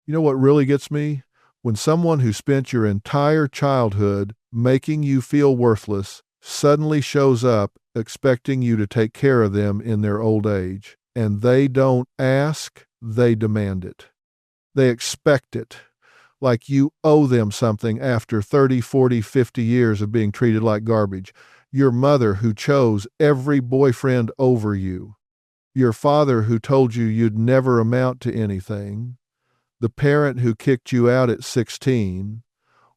You know what really gets me? When someone who spent your entire childhood making you feel worthless suddenly shows up expecting you to take care of them in their old age. And they don't ask, they demand it. They expect it. Like you owe them something after 30, 40, 50 years of being treated like garbage. Your mother who chose every boyfriend over you. Your father who told you you'd never amount to anything. The parent who kicked you out at 16.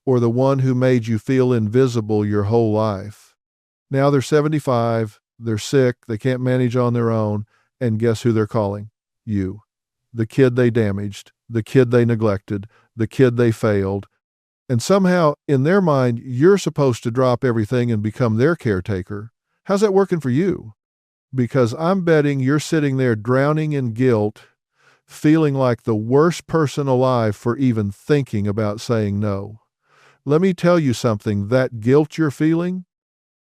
Or the one who made you feel invisible your whole life. Now they're 75, they're sick, they can't manage on their own, and guess who they're calling? You. The kid they damaged, the kid they neglected, the kid they failed. And somehow, in their mind, you're supposed to drop everything and become their caretaker. How's that working for you? Because I'm betting you're sitting there drowning in guilt, feeling like the worst person alive for even thinking about saying no. Let me tell you something, that guilt you're feeling,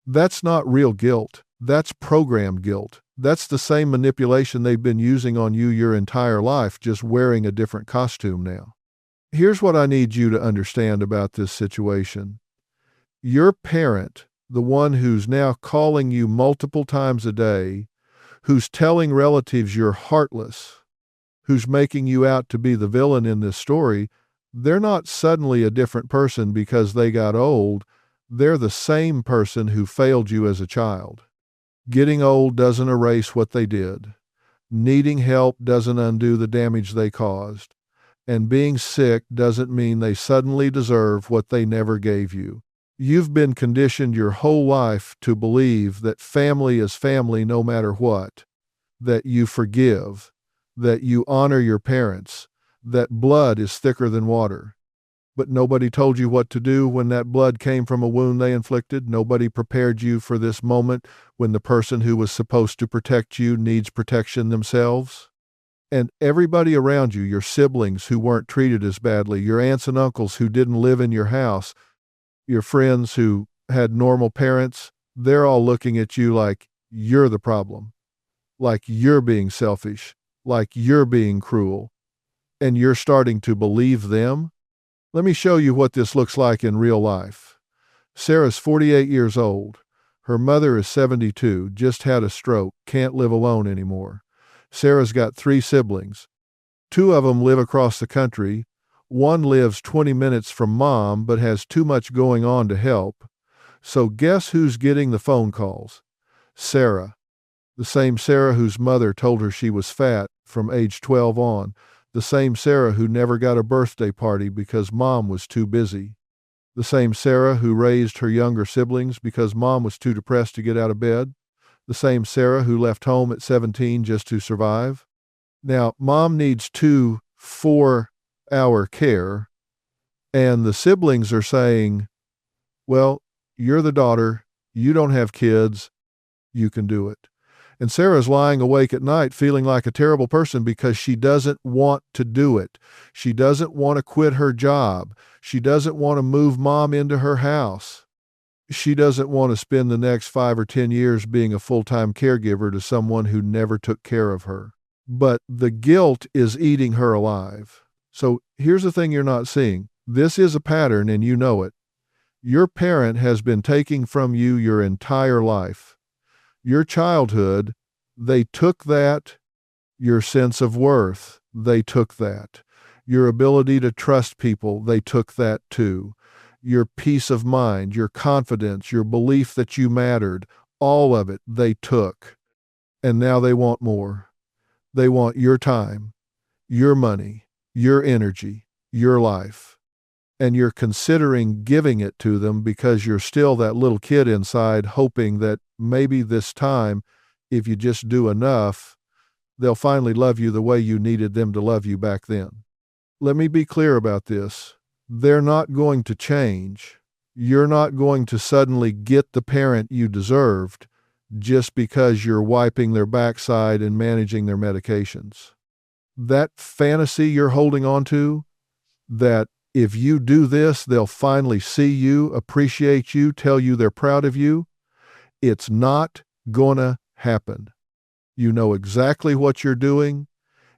that's not real guilt. That's programmed guilt. That's the same manipulation they've been using on you your entire life, just wearing a different costume now. Here's what I need you to understand about this situation. Your parent, the one who's now calling you multiple times a day, who's telling relatives you're heartless, who's making you out to be the villain in this story, they're not suddenly a different person because they got old. They're the same person who failed you as a child. Getting old doesn't erase what they did. Needing help doesn't undo the damage they caused. And being sick doesn't mean they suddenly deserve what they never gave you. You've been conditioned your whole life to believe that family is family no matter what, that you forgive, that you honor your parents, that blood is thicker than water. But nobody told you what to do when that blood came from a wound they inflicted. Nobody prepared you for this moment when the person who was supposed to protect you needs protection themselves. And everybody around you, your siblings who weren't treated as badly, your aunts and uncles who didn't live in your house, your friends who had normal parents, they're all looking at you like you're the problem, like you're being selfish, like you're being cruel, and you're starting to believe them. Let me show you what this looks like in real life. Sarah's 48 years old. Her mother is 72, just had a stroke, can't live alone anymore. Sarah's got 3 siblings. 2 of them live across the country. One lives 20 minutes from mom but has too much going on to help. So guess who's getting the phone calls? Sarah. The same Sarah whose mother told her she was fat from age 12 on. The same Sarah who never got a birthday party because mom was too busy. The same Sarah who raised her younger siblings because mom was too depressed to get out of bed. The same Sarah who left home at 17 just to survive. Now, mom needs 2 4-hour care, and the siblings are saying, well, you're the daughter, you don't have kids, you can do it. And Sarah's lying awake at night feeling like a terrible person because she doesn't want to do it. She doesn't want to quit her job. She doesn't want to move mom into her house. She doesn't want to spend the next 5 or 10 years being a full-time caregiver to someone who never took care of her. But the guilt is eating her alive. So here's the thing you're not seeing. This is a pattern and you know it. Your parent has been taking from you your entire life. Your childhood, they took that. Your sense of worth, they took that. Your ability to trust people, they took that too. Your peace of mind, your confidence, your belief that you mattered, all of it they took. And now they want more. They want your time, your money, your energy, your life. And you're considering giving it to them because you're still that little kid inside hoping that maybe this time, if you just do enough, they'll finally love you the way you needed them to love you back then. Let me be clear about this. They're not going to change. You're not going to suddenly get the parent you deserved just because you're wiping their backside and managing their medications. That fantasy you're holding on to, that if you do this, they'll finally see you, appreciate you, tell you they're proud of you, it's not gonna happen. You know exactly what you're doing.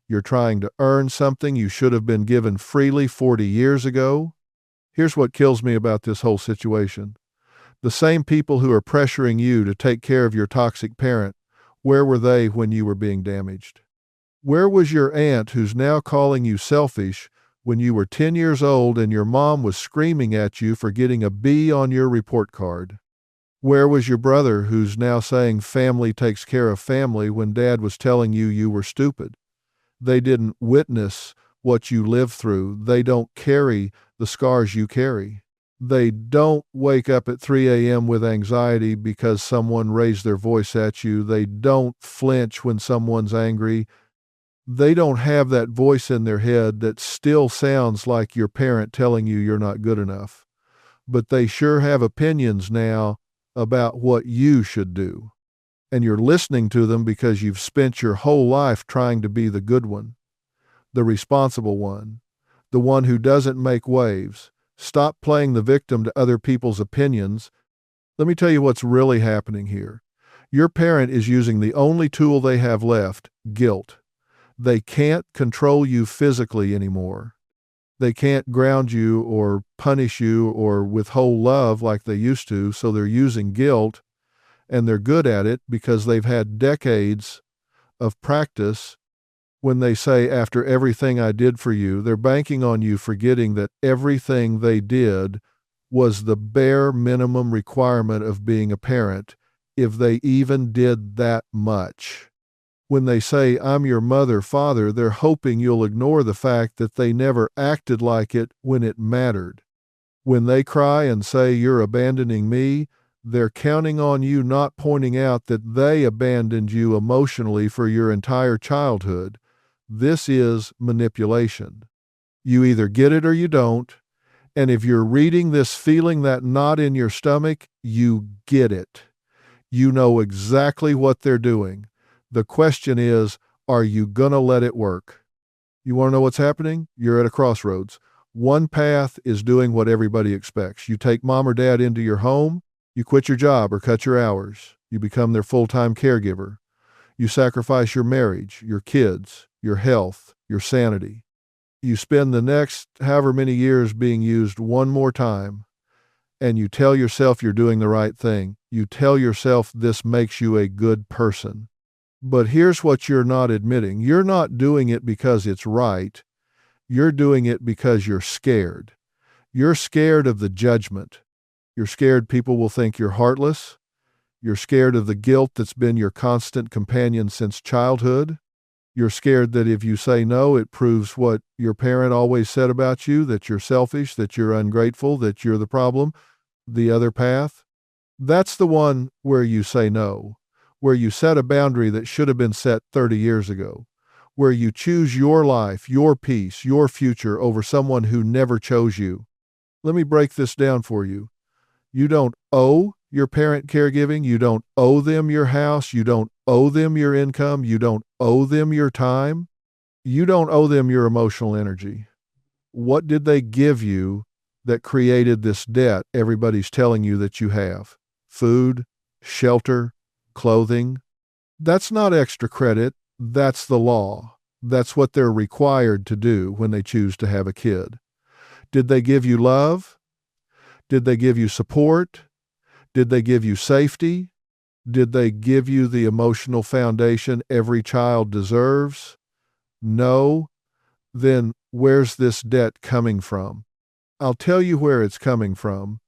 You're trying to earn something you should have been given freely 40 years ago. Here's what kills me about this whole situation. The same people who are pressuring you to take care of your toxic parent, where were they when you were being damaged? Where was your aunt who's now calling you selfish when you were 10 years old and your mom was screaming at you for getting a B on your report card? Where was your brother who's now saying family takes care of family when dad was telling you you were stupid? They didn't witness what you lived through. They don't carry the scars you carry. They don't wake up at 3 a.m. with anxiety because someone raised their voice at you. They don't flinch when someone's angry. They don't have that voice in their head that still sounds like your parent telling you you're not good enough. But they sure have opinions now about what you should do. And you're listening to them because you've spent your whole life trying to be the good one, the responsible one, the one who doesn't make waves. Stop playing the victim to other people's opinions. Let me tell you what's really happening here. Your parent is using the only tool they have left, guilt. They can't control you physically anymore. They can't ground you or punish you or withhold love like they used to, so they're using guilt, and they're good at it because they've had decades of practice. When they say, after everything I did for you, they're banking on you forgetting that everything they did was the bare minimum requirement of being a parent, if they even did that much. When they say, I'm your mother, father, they're hoping you'll ignore the fact that they never acted like it when it mattered. When they cry and say, you're abandoning me, they're counting on you not pointing out that they abandoned you emotionally for your entire childhood. This is manipulation. You either get it or you don't. And if you're reading this feeling that knot in your stomach, you get it. You know exactly what they're doing. The question is, are you going to let it work? You want to know what's happening? You're at a crossroads. One path is doing what everybody expects. You take mom or dad into your home, you quit your job or cut your hours. You become their full-time caregiver. You sacrifice your marriage, your kids, your health, your sanity. You spend the next however many years being used one more time, and you tell yourself you're doing the right thing. You tell yourself this makes you a good person. But here's what you're not admitting. You're not doing it because it's right. You're doing it because you're scared. You're scared of the judgment. You're scared people will think you're heartless. You're scared of the guilt that's been your constant companion since childhood. You're scared that if you say no, it proves what your parent always said about you, that you're selfish, that you're ungrateful, that you're the problem. The other path, that's the one where you say no, where you set a boundary that should have been set 30 years ago, where you choose your life, your peace, your future over someone who never chose you. Let me break this down for you. You don't owe your parent caregiving. You don't owe them your house. You don't owe them your income. You don't owe them your time. You don't owe them your emotional energy. What did they give you that created this debt everybody's telling you that you have? Food, shelter, clothing. That's not extra credit. That's the law. That's what they're required to do when they choose to have a kid. Did they give you love? Did they give you support? Did they give you safety? Did they give you the emotional foundation every child deserves? No. Then where's this debt coming from? I'll tell you where it's coming from.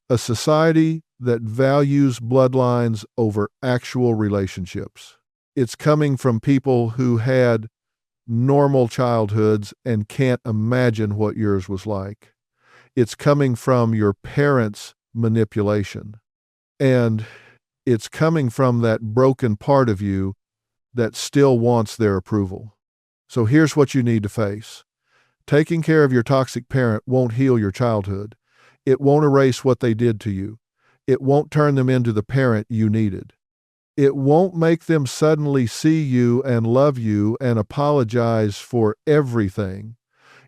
A society that values bloodlines over actual relationships. It's coming from people who had normal childhoods and can't imagine what yours was like. It's coming from your parents' manipulation. And it's coming from that broken part of you that still wants their approval. So here's what you need to face. Taking care of your toxic parent won't heal your childhood. It won't erase what they did to you. It won't turn them into the parent you needed. It won't make them suddenly see you and love you and apologize for everything.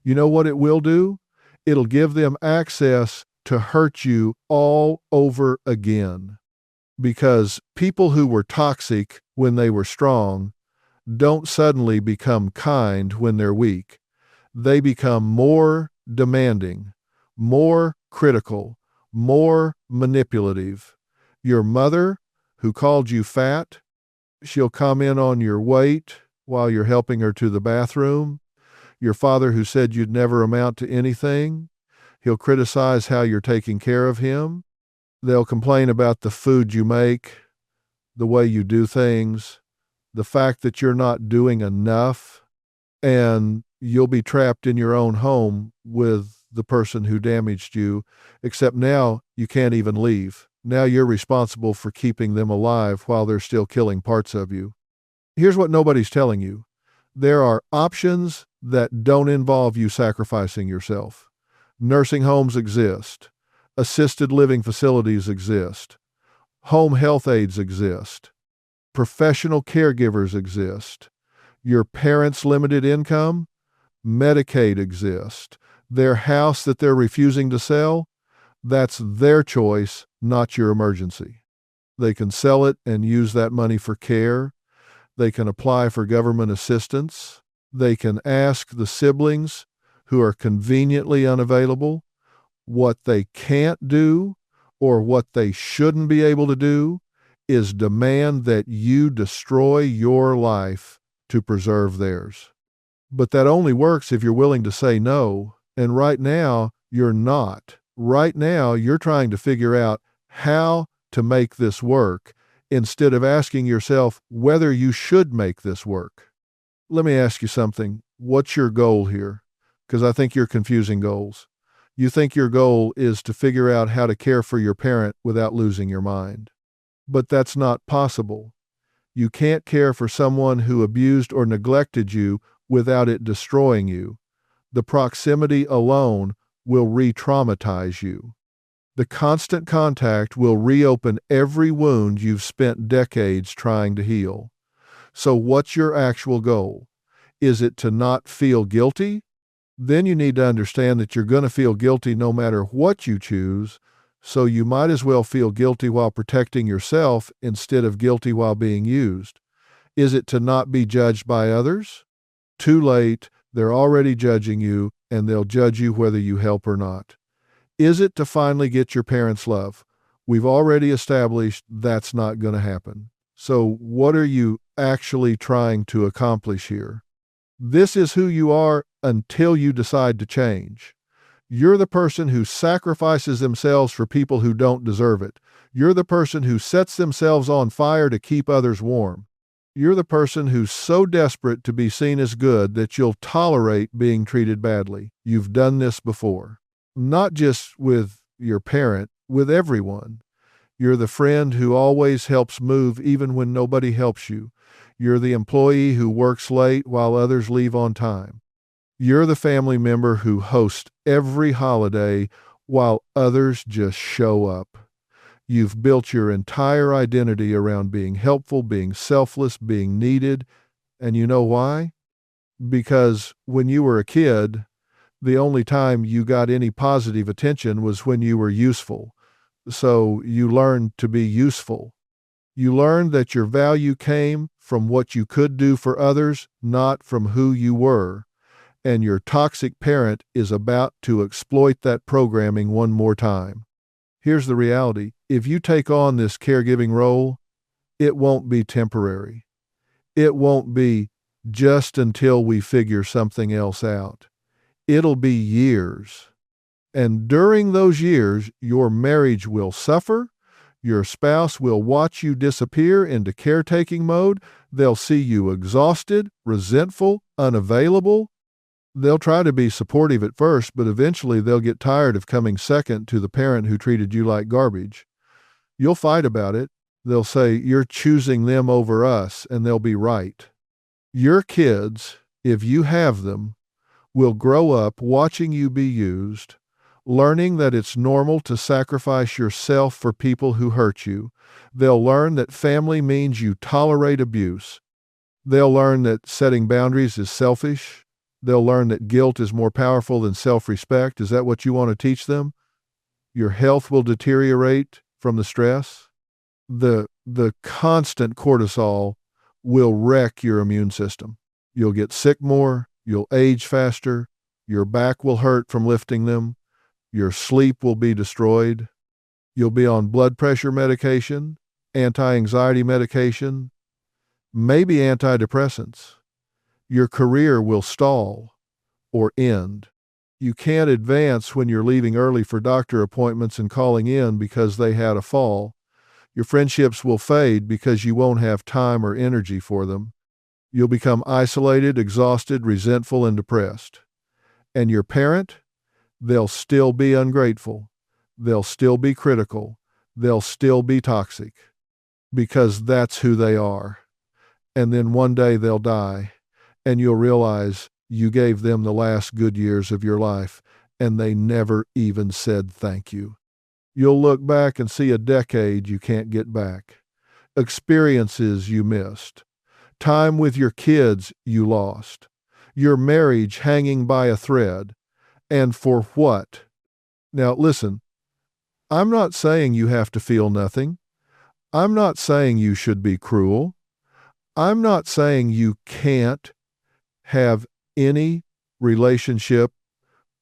You know what it will do? It'll give them access to hurt you all over again. Because people who were toxic when they were strong don't suddenly become kind when they're weak. They become more demanding, more critical, more manipulative. Your mother, who called you fat, she'll comment on your weight while you're helping her to the bathroom. Your father, who said you'd never amount to anything, he'll criticize how you're taking care of him. They'll complain about the food you make, the way you do things, the fact that you're not doing enough, and you'll be trapped in your own home with the person who damaged you, except now you can't even leave. Now you're responsible for keeping them alive while they're still killing parts of you. Here's what nobody's telling you. There are options that don't involve you sacrificing yourself. Nursing homes exist. Assisted living facilities exist. Home health aides exist. Professional caregivers exist. Your parents' limited income, Medicaid exists. Their house that they're refusing to sell, that's their choice, not your emergency. They can sell it and use that money for care. They can apply for government assistance. They can ask the siblings who are conveniently unavailable what they can't do or what they shouldn't be able to do is demand that you destroy your life to preserve theirs. But that only works if you're willing to say no. And right now, you're not. Right now, you're trying to figure out how to make this work instead of asking yourself whether you should make this work. Let me ask you something. What's your goal here? Because I think you're confusing goals. You think your goal is to figure out how to care for your parent without losing your mind. But that's not possible. You can't care for someone who abused or neglected you without it destroying you. The proximity alone will re-traumatize you. The constant contact will reopen every wound you've spent decades trying to heal. So what's your actual goal? Is it to not feel guilty? Then you need to understand that you're going to feel guilty no matter what you choose, so you might as well feel guilty while protecting yourself instead of guilty while being used. Is it to not be judged by others? Too late, they're already judging you, and they'll judge you whether you help or not. Is it to finally get your parents' love? We've already established that's not going to happen. So what are you actually trying to accomplish here? This is who you are until you decide to change. You're the person who sacrifices themselves for people who don't deserve it. You're the person who sets themselves on fire to keep others warm. You're the person who's so desperate to be seen as good that you'll tolerate being treated badly. You've done this before. Not just with your parent, with everyone. You're the friend who always helps move even when nobody helps you. You're the employee who works late while others leave on time. You're the family member who hosts every holiday while others just show up. You've built your entire identity around being helpful, being selfless, being needed. And you know why? Because when you were a kid, the only time you got any positive attention was when you were useful. So you learned to be useful. You learned that your value came from what you could do for others, not from who you were. And your toxic parent is about to exploit that programming one more time. Here's the reality. If you take on this caregiving role, it won't be temporary. It won't be just until we figure something else out. It'll be years. And during those years, your marriage will suffer. Your spouse will watch you disappear into caretaking mode. They'll see you exhausted, resentful, unavailable. They'll try to be supportive at first, but eventually they'll get tired of coming second to the parent who treated you like garbage. You'll fight about it. They'll say, "You're choosing them over us," and they'll be right. Your kids, if you have them, will grow up watching you be used, learning that it's normal to sacrifice yourself for people who hurt you. They'll learn that family means you tolerate abuse. They'll learn that setting boundaries is selfish. They'll learn that guilt is more powerful than self-respect. Is that what you want to teach them? Your health will deteriorate from the stress. The constant cortisol will wreck your immune system. You'll get sick more, you'll age faster, your back will hurt from lifting them, your sleep will be destroyed, you'll be on blood pressure medication, anti-anxiety medication, maybe antidepressants. Your career will stall or end. You can't advance when you're leaving early for doctor appointments and calling in because they had a fall. Your friendships will fade because you won't have time or energy for them. You'll become isolated, exhausted, resentful, and depressed. And your parent, they'll still be ungrateful. They'll still be critical. They'll still be toxic because that's who they are. And then one day they'll die, and you'll realize you gave them the last good years of your life, and they never even said thank you. You'll look back and see a decade you can't get back, experiences you missed, time with your kids you lost, your marriage hanging by a thread. And for what? Now listen, I'm not saying you have to feel nothing. I'm not saying you should be cruel. I'm not saying you can't have any relationship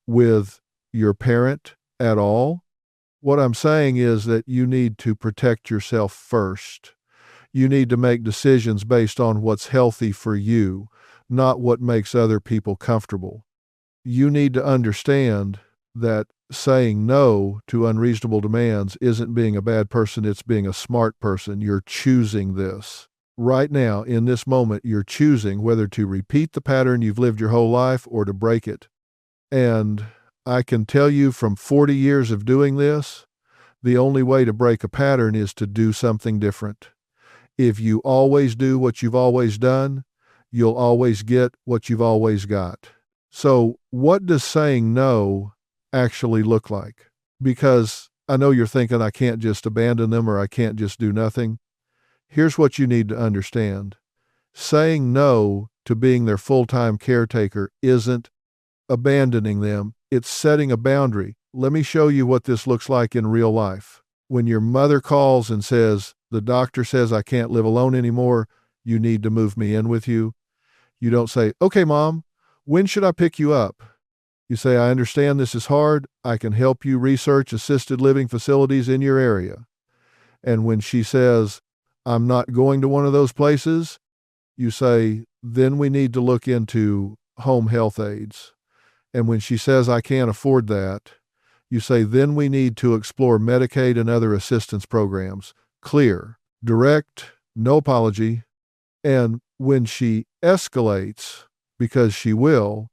with your parent at all. What I'm saying is that you need to protect yourself first. You need to make decisions based on what's healthy for you, not what makes other people comfortable. You need to understand that saying no to unreasonable demands isn't being a bad person, it's being a smart person. You're choosing this. Right now, in this moment, you're choosing whether to repeat the pattern you've lived your whole life or to break it. And I can tell you from 40 years of doing this, the only way to break a pattern is to do something different. If you always do what you've always done, you'll always get what you've always got. So what does saying no actually look like? Because I know you're thinking I can't just abandon them or I can't just do nothing. Here's what you need to understand. Saying no to being their full-time caretaker isn't abandoning them. It's setting a boundary. Let me show you what this looks like in real life. When your mother calls and says, the doctor says I can't live alone anymore, you need to move me in with you. You don't say, okay, Mom, when should I pick you up? You say, I understand this is hard. I can help you research assisted living facilities in your area. And when she says, I'm not going to one of those places, you say, then we need to look into home health aides. And when she says, I can't afford that, you say, then we need to explore Medicaid and other assistance programs. Clear, direct, no apology. And when she escalates, because she will,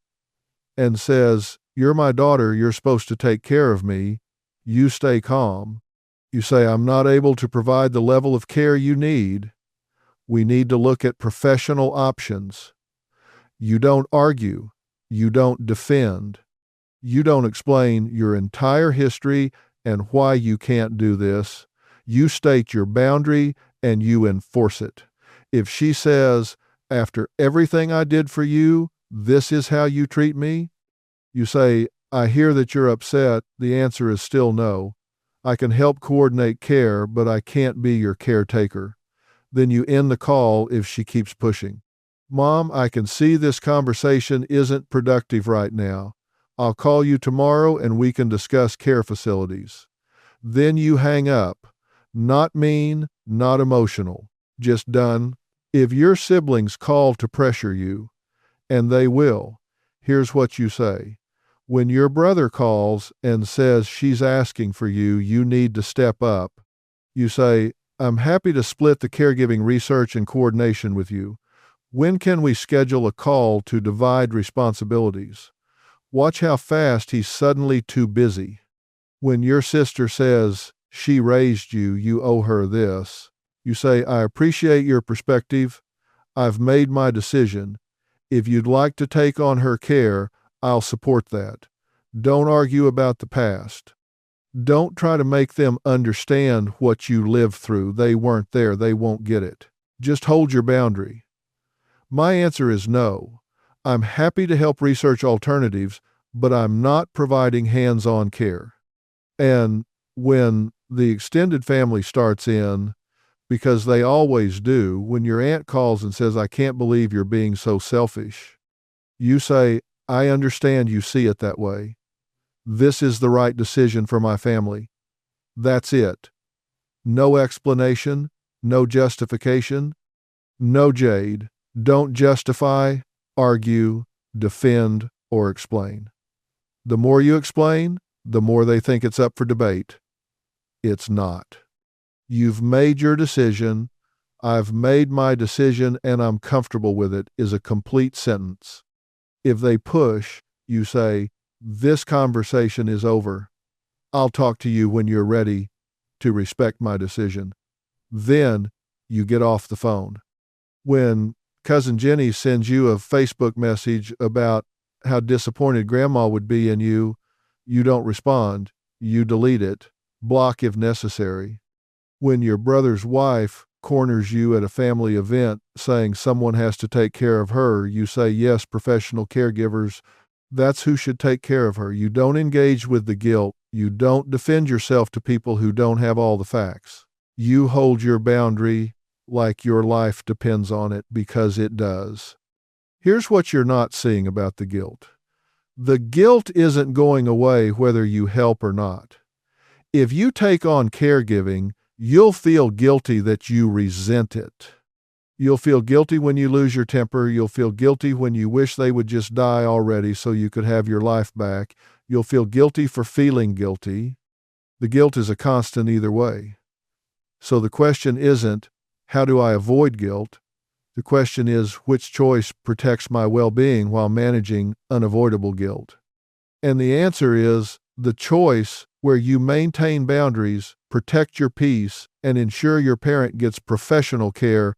and says, you're my daughter, you're supposed to take care of me, you stay calm. You say, I'm not able to provide the level of care you need. We need to look at professional options. You don't argue. You don't defend. You don't explain your entire history and why you can't do this. You state your boundary and you enforce it. If she says, after everything I did for you, this is how you treat me, you say, I hear that you're upset. The answer is still no. I can help coordinate care, but I can't be your caretaker. Then you end the call if she keeps pushing. Mom, I can see this conversation isn't productive right now. I'll call you tomorrow and we can discuss care facilities. Then you hang up. Not mean, not emotional. Just done. If your siblings call to pressure you, and they will, here's what you say. When your brother calls and says she's asking for you, you need to step up. You say, I'm happy to split the caregiving research and coordination with you. When can we schedule a call to divide responsibilities? Watch how fast he's suddenly too busy. When your sister says she raised you, you owe her this. You say, I appreciate your perspective. I've made my decision. If you'd like to take on her care, I'll support that. Don't argue about the past. Don't try to make them understand what you lived through. They weren't there. They won't get it. Just hold your boundary. My answer is no. I'm happy to help research alternatives, but I'm not providing hands-on care. And when the extended family starts in, because they always do. When your aunt calls and says, "I can't believe you're being so selfish," you say, "I understand you see it that way. This is the right decision for my family." That's it. No explanation, no justification, no jade. Don't justify, argue, defend, or explain. The more you explain, the more they think it's up for debate. It's not. You've made your decision. "I've made my decision and I'm comfortable with it" is a complete sentence. If they push, you say, "This conversation is over. I'll talk to you when you're ready to respect my decision." Then you get off the phone. When Cousin Jenny sends you a Facebook message about how disappointed Grandma would be in you, you don't respond. You delete it. Block if necessary. When your brother's wife corners you at a family event saying someone has to take care of her, you say, "Yes, professional caregivers, that's who should take care of her." You don't engage with the guilt. You don't defend yourself to people who don't have all the facts. You hold your boundary like your life depends on it, because it does. Here's what you're not seeing about the guilt. The guilt isn't going away whether you help or not. If you take on caregiving, you'll feel guilty that you resent it. You'll feel guilty when you lose your temper. You'll feel guilty when you wish they would just die already so you could have your life back. You'll feel guilty for feeling guilty. The guilt is a constant either way. So the question isn't, how do I avoid guilt? The question is, which choice protects my well-being while managing unavoidable guilt? And the answer is the choice where you maintain boundaries, protect your peace, and ensure your parent gets professional care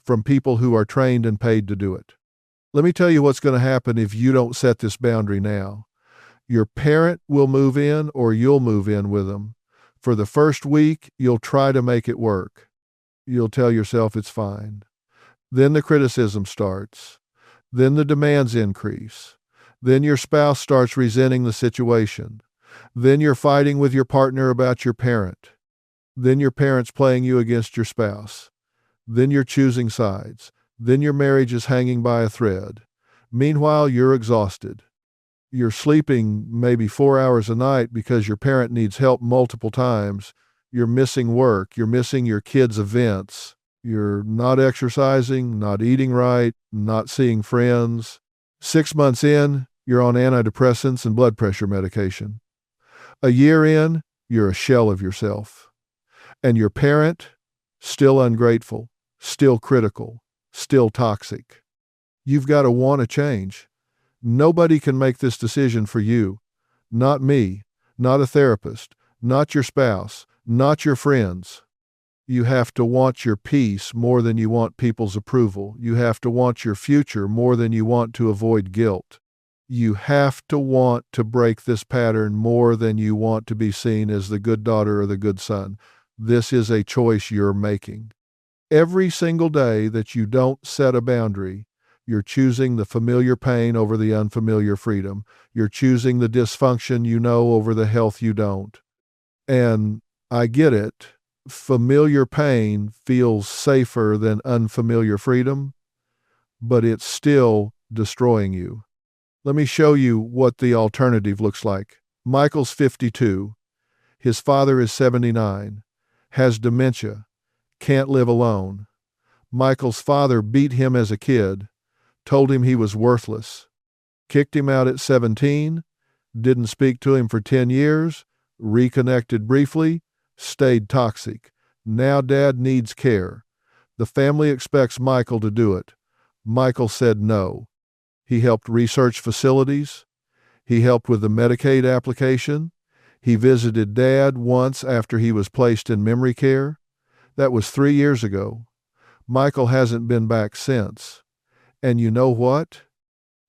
from people who are trained and paid to do it. Let me tell you what's going to happen if you don't set this boundary now. Your parent will move in or you'll move in with them. For the first week, you'll try to make it work. You'll tell yourself it's fine. Then the criticism starts. Then the demands increase. Then your spouse starts resenting the situation. Then you're fighting with your partner about your parent. Then your parent's playing you against your spouse. Then you're choosing sides. Then your marriage is hanging by a thread. Meanwhile, you're exhausted. You're sleeping maybe 4 hours a night because your parent needs help multiple times. You're missing work. You're missing your kids' events. You're not exercising, not eating right, not seeing friends. 6 months in, you're on antidepressants and blood pressure medication. A year in, you're a shell of yourself. And your parent, still ungrateful, still critical, still toxic. You've got to want to change. Nobody can make this decision for you. Not me, not a therapist, not your spouse, not your friends. You have to want your peace more than you want people's approval. You have to want your future more than you want to avoid guilt. You have to want to break this pattern more than you want to be seen as the good daughter or the good son. This is a choice you're making. Every single day that you don't set a boundary, you're choosing the familiar pain over the unfamiliar freedom. You're choosing the dysfunction you know over the health you don't. And I get it. Familiar pain feels safer than unfamiliar freedom, but it's still destroying you. Let me show you what the alternative looks like. Michael's 52. His father is 79, has dementia, can't live alone. Michael's father beat him as a kid, told him he was worthless, kicked him out at 17, didn't speak to him for 10 years, reconnected briefly, stayed toxic. Now Dad needs care. The family expects Michael to do it. Michael said no. He helped research facilities. He helped with the Medicaid application. He visited Dad once after he was placed in memory care. That was 3 years ago. Michael hasn't been back since. And you know what?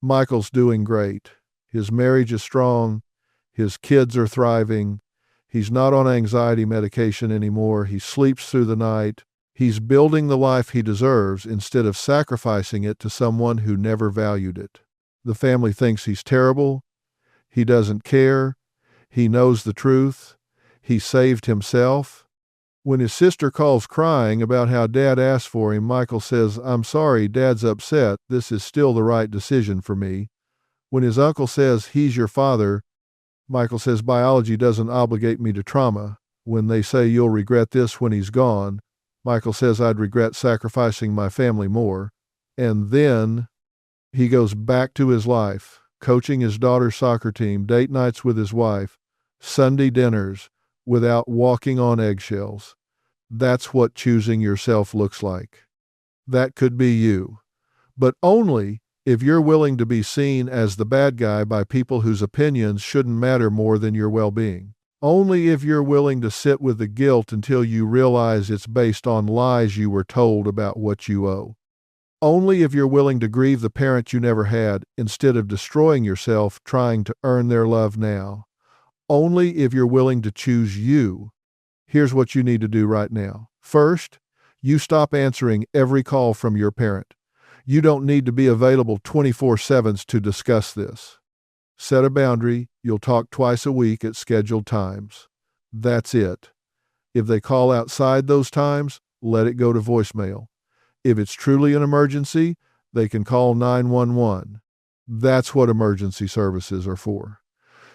Michael's doing great. His marriage is strong. His kids are thriving. He's not on anxiety medication anymore. He sleeps through the night. He's building the life he deserves instead of sacrificing it to someone who never valued it. The family thinks he's terrible. He doesn't care. He knows the truth. He saved himself. When his sister calls crying about how Dad asked for him, Michael says, "I'm sorry, Dad's upset. This is still the right decision for me." When his uncle says, "He's your father," Michael says, "Biology doesn't obligate me to trauma." When they say, "You'll regret this when he's gone," Michael says, "I'd regret sacrificing my family more." And then he goes back to his life, coaching his daughter's soccer team, date nights with his wife, Sunday dinners, without walking on eggshells. That's what choosing yourself looks like. That could be you, but only if you're willing to be seen as the bad guy by people whose opinions shouldn't matter more than your well-being. Only if you're willing to sit with the guilt until you realize it's based on lies you were told about what you owe. Only if you're willing to grieve the parent you never had instead of destroying yourself trying to earn their love now. Only if you're willing to choose you. Here's what you need to do right now. First, you stop answering every call from your parent. You don't need to be available 24/7 to discuss this. Set a boundary. You'll talk twice a week at scheduled times. That's it. If they call outside those times, let it go to voicemail. If it's truly an emergency, they can call 911. That's what emergency services are for.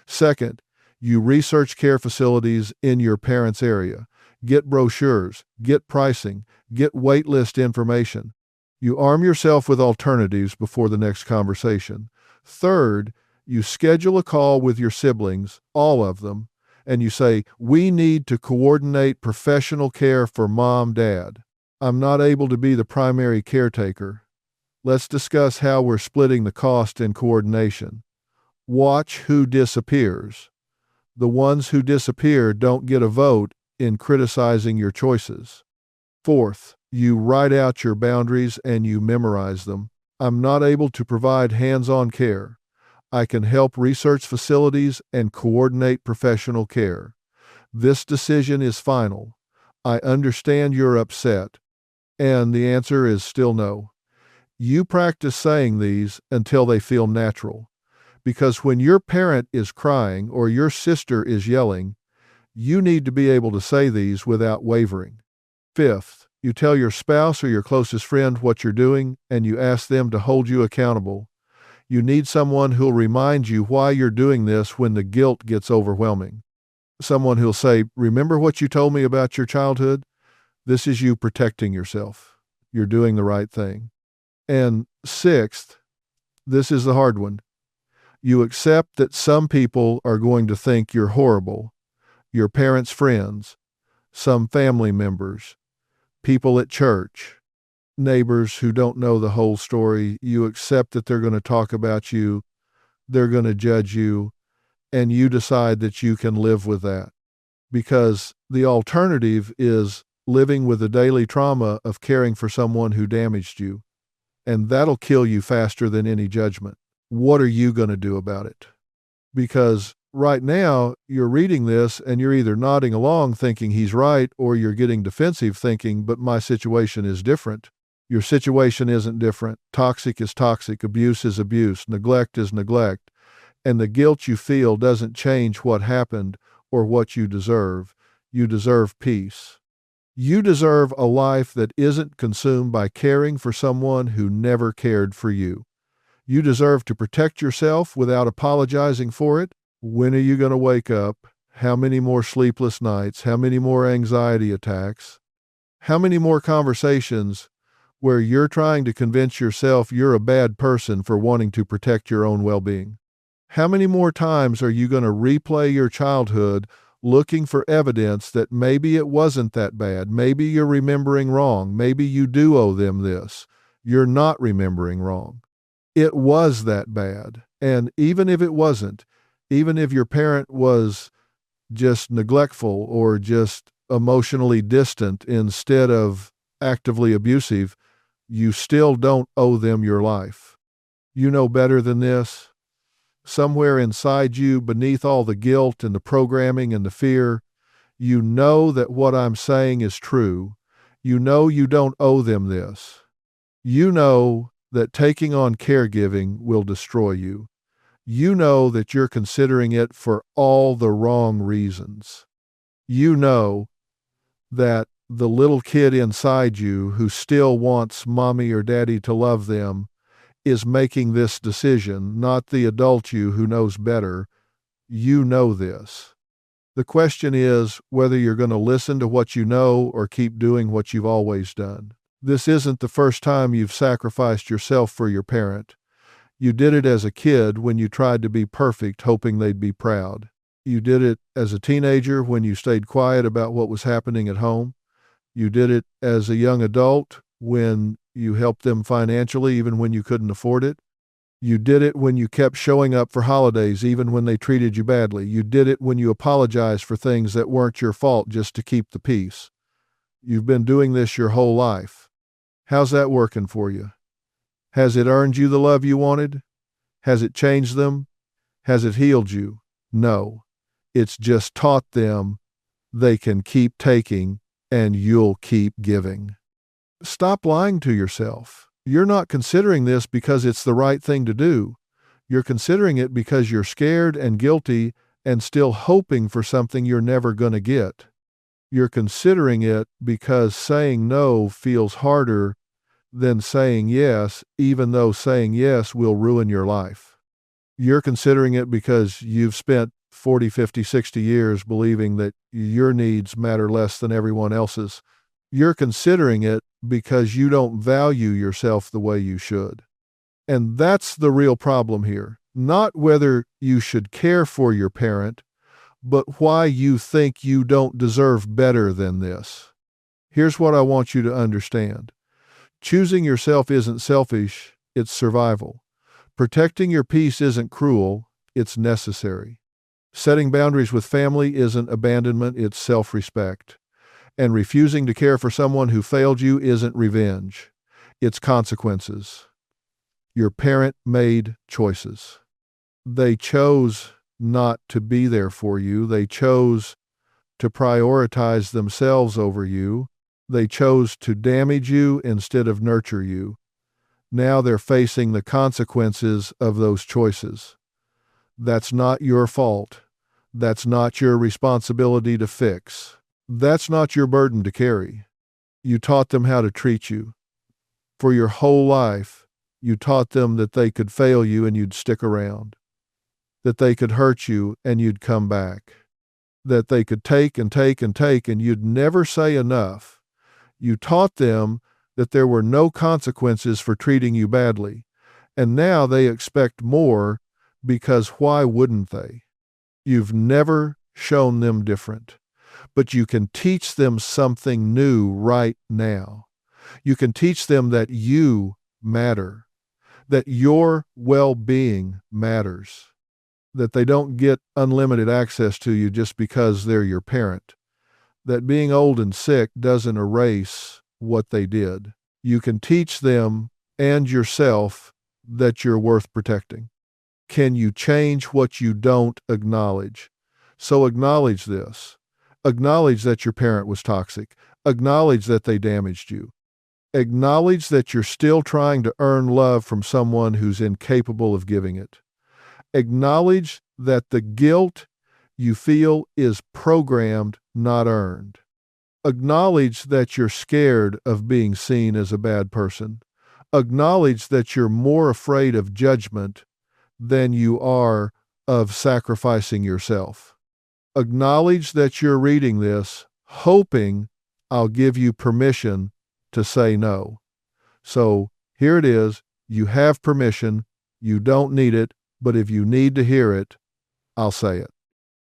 Second, you research care facilities in your parents' area. Get brochures, get pricing, get waitlist information. You arm yourself with alternatives before the next conversation. Third, you schedule a call with your siblings, all of them, and you say, "We need to coordinate professional care for Mom, Dad. I'm not able to be the primary caretaker. Let's discuss how we're splitting the cost and coordination." Watch who disappears. The ones who disappear don't get a vote in criticizing your choices. Fourth, you write out your boundaries and you memorize them. I'm not able to provide hands-on care. I can help research facilities and coordinate professional care. This decision is final. I understand you're upset. And the answer is still no. You practice saying these until they feel natural. Because when your parent is crying or your sister is yelling, you need to be able to say these without wavering. Fifth, you tell your spouse or your closest friend what you're doing and you ask them to hold you accountable. You need someone who'll remind you why you're doing this when the guilt gets overwhelming. Someone who'll say, "Remember what you told me about your childhood? This is you protecting yourself. You're doing the right thing." And sixth, this is the hard one. You accept that some people are going to think you're horrible. Your parents' friends, some family members, people at church, neighbors who don't know the whole story. You accept that they're going to talk about you, they're going to judge you, and you decide that you can live with that. Because the alternative is living with the daily trauma of caring for someone who damaged you. And that'll kill you faster than any judgment. What are you going to do about it? Because right now, you're reading this and you're either nodding along thinking he's right, or you're getting defensive thinking, but my situation is different. Your situation isn't different. Toxic is toxic. Abuse is abuse. Neglect is neglect. And the guilt you feel doesn't change what happened or what you deserve. You deserve peace. You deserve a life that isn't consumed by caring for someone who never cared for you. You deserve to protect yourself without apologizing for it. When are you going to wake up? How many more sleepless nights? How many more anxiety attacks? How many more conversations where you're trying to convince yourself you're a bad person for wanting to protect your own well-being? How many more times are you going to replay your childhood looking for evidence that maybe it wasn't that bad? Maybe you're remembering wrong. Maybe you do owe them this. You're not remembering wrong. It was that bad. And even if it wasn't, even if your parent was just neglectful or just emotionally distant instead of actively abusive, you still don't owe them your life. You know better than this. Somewhere inside you, beneath all the guilt and the programming and the fear, you know that what I'm saying is true. You know you don't owe them this. You know that taking on caregiving will destroy you. You know that you're considering it for all the wrong reasons. You know that the little kid inside you who still wants mommy or daddy to love them is making this decision, not the adult you who knows better. You know this. The question is whether you're going to listen to what you know or keep doing what you've always done. This isn't the first time you've sacrificed yourself for your parent. You did it as a kid when you tried to be perfect, hoping they'd be proud. You did it as a teenager when you stayed quiet about what was happening at home. You did it as a young adult when you helped them financially even when you couldn't afford it. You did it when you kept showing up for holidays even when they treated you badly. You did it when you apologized for things that weren't your fault just to keep the peace. You've been doing this your whole life. How's that working for you? Has it earned you the love you wanted? Has it changed them? Has it healed you? No. It's just taught them they can keep taking and you'll keep giving. Stop lying to yourself. You're not considering this because it's the right thing to do. You're considering it because you're scared and guilty and still hoping for something you're never going to get. You're considering it because saying no feels harder than saying yes, even though saying yes will ruin your life. You're considering it because you've spent 40, 50, 60 years believing that your needs matter less than everyone else's. You're considering it because you don't value yourself the way you should. And that's the real problem here. Not whether you should care for your parent, but why you think you don't deserve better than this. Here's what I want you to understand. Choosing yourself isn't selfish, it's survival. Protecting your peace isn't cruel, it's necessary. Setting boundaries with family isn't abandonment, it's self-respect. And refusing to care for someone who failed you isn't revenge, it's consequences. Your parent made choices. They chose not to be there for you. They chose to prioritize themselves over you. They chose to damage you instead of nurture you. Now they're facing the consequences of those choices. That's not your fault. That's not your responsibility to fix. That's not your burden to carry. You taught them how to treat you. For your whole life, you taught them that they could fail you and you'd stick around. That they could hurt you and you'd come back. That they could take and take and take and you'd never say enough. You taught them that there were no consequences for treating you badly. And now they expect more because why wouldn't they? You've never shown them different. But you can teach them something new right now. You can teach them that you matter, that your well-being matters, that they don't get unlimited access to you just because they're your parent, that being old and sick doesn't erase what they did. You can teach them and yourself that you're worth protecting. Can you change what you don't acknowledge? So acknowledge this. Acknowledge that your parent was toxic. Acknowledge that they damaged you. Acknowledge that you're still trying to earn love from someone who's incapable of giving it. Acknowledge that the guilt you feel is programmed, not earned. Acknowledge that you're scared of being seen as a bad person. Acknowledge that you're more afraid of judgment than you are of sacrificing yourself. Acknowledge that you're reading this, hoping I'll give you permission to say no. So here it is. You have permission. You don't need it, but if you need to hear it, I'll say it.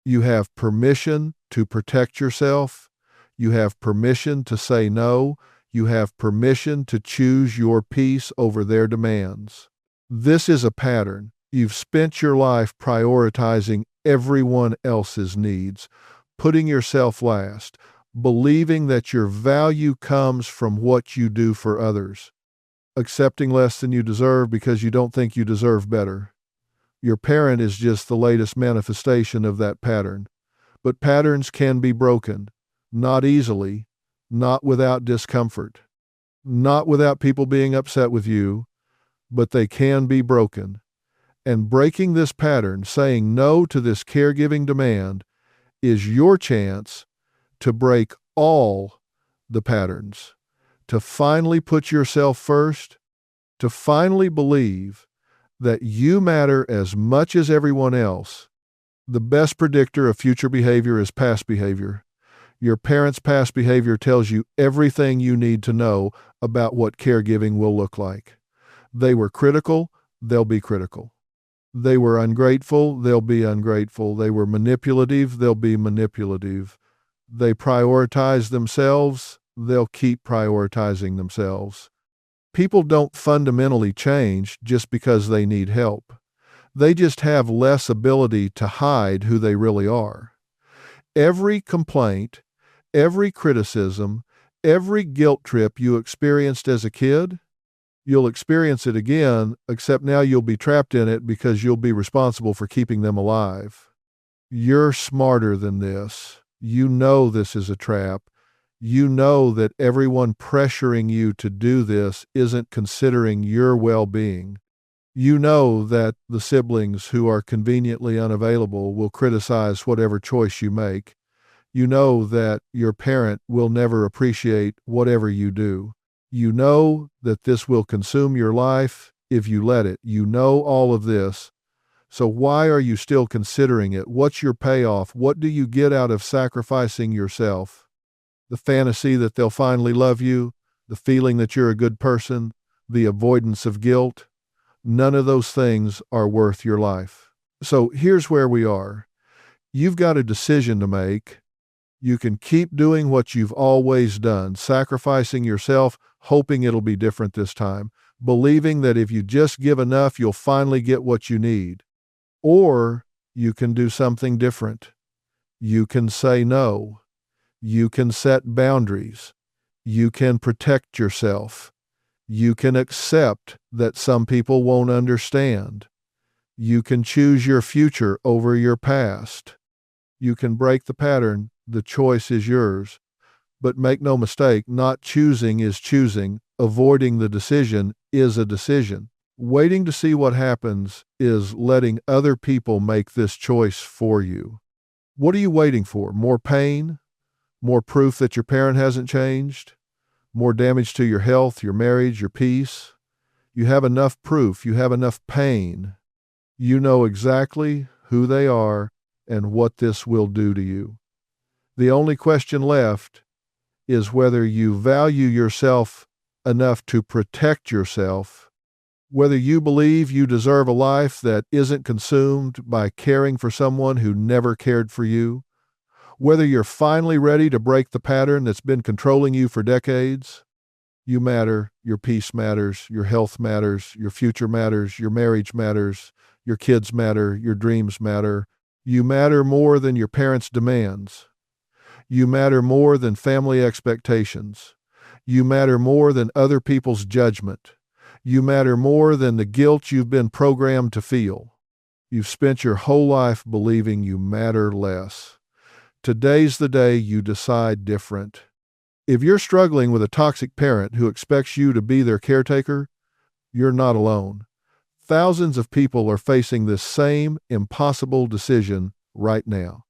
You have permission to protect yourself. You have permission to say no. You have permission to choose your peace over their demands. This is a pattern. You've spent your life prioritizing everyone else's needs, putting yourself last, believing that your value comes from what you do for others, accepting less than you deserve because you don't think you deserve better. Your parent is just the latest manifestation of that pattern. But patterns can be broken, not easily, not without discomfort, not without people being upset with you, but they can be broken. And breaking this pattern, saying no to this caregiving demand, is your chance to break all the patterns, to finally put yourself first, to finally believe that you matter as much as everyone else. The best predictor of future behavior is past behavior. Your parents' past behavior tells you everything you need to know about what caregiving will look like. They were critical, they'll be critical. They were ungrateful, they'll be ungrateful. They were manipulative, they'll be manipulative. They prioritized themselves, they'll keep prioritizing themselves. People don't fundamentally change just because they need help. They just have less ability to hide who they really are. Every complaint, every criticism, every guilt trip you experienced as a kid, you'll experience it again, except now you'll be trapped in it because you'll be responsible for keeping them alive. You're smarter than this. You know this is a trap. You know that everyone pressuring you to do this isn't considering your well-being. You know that the siblings who are conveniently unavailable will criticize whatever choice you make. You know that your parent will never appreciate whatever you do. You know that this will consume your life if you let it. You know all of this. So why are you still considering it? What's your payoff? What do you get out of sacrificing yourself? The fantasy that they'll finally love you, the feeling that you're a good person, the avoidance of guilt. None of those things are worth your life. So here's where we are. You've got a decision to make. You can keep doing what you've always done, sacrificing yourself, hoping it'll be different this time, believing that if you just give enough, you'll finally get what you need. Or you can do something different. You can say no. You can set boundaries. You can protect yourself. You can accept that some people won't understand. You can choose your future over your past. You can break the pattern. The choice is yours. But make no mistake, not choosing is choosing. Avoiding the decision is a decision. Waiting to see what happens is letting other people make this choice for you. What are you waiting for? More pain? More proof that your parent hasn't changed? More damage to your health, your marriage, your peace? You have enough proof. You have enough pain. You know exactly who they are and what this will do to you. The only question left is whether you value yourself enough to protect yourself, whether you believe you deserve a life that isn't consumed by caring for someone who never cared for you, whether you're finally ready to break the pattern that's been controlling you for decades. You matter, your peace matters, your health matters, your future matters, your marriage matters, your kids matter, your dreams matter. You matter more than your parents' demands. You matter more than family expectations. You matter more than other people's judgment. You matter more than the guilt you've been programmed to feel. You've spent your whole life believing you matter less. Today's the day you decide different. If you're struggling with a toxic parent who expects you to be their caretaker, you're not alone. Thousands of people are facing this same impossible decision right now.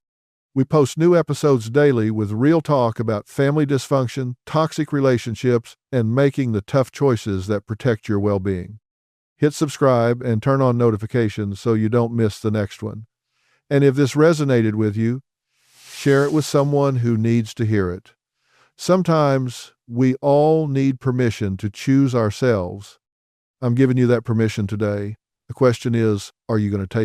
We post new episodes daily with real talk about family dysfunction, toxic relationships, and making the tough choices that protect your well-being. Hit subscribe and turn on notifications so you don't miss the next one. And if this resonated with you, share it with someone who needs to hear it. Sometimes we all need permission to choose ourselves. I'm giving you that permission today. The question is, are you going to take it?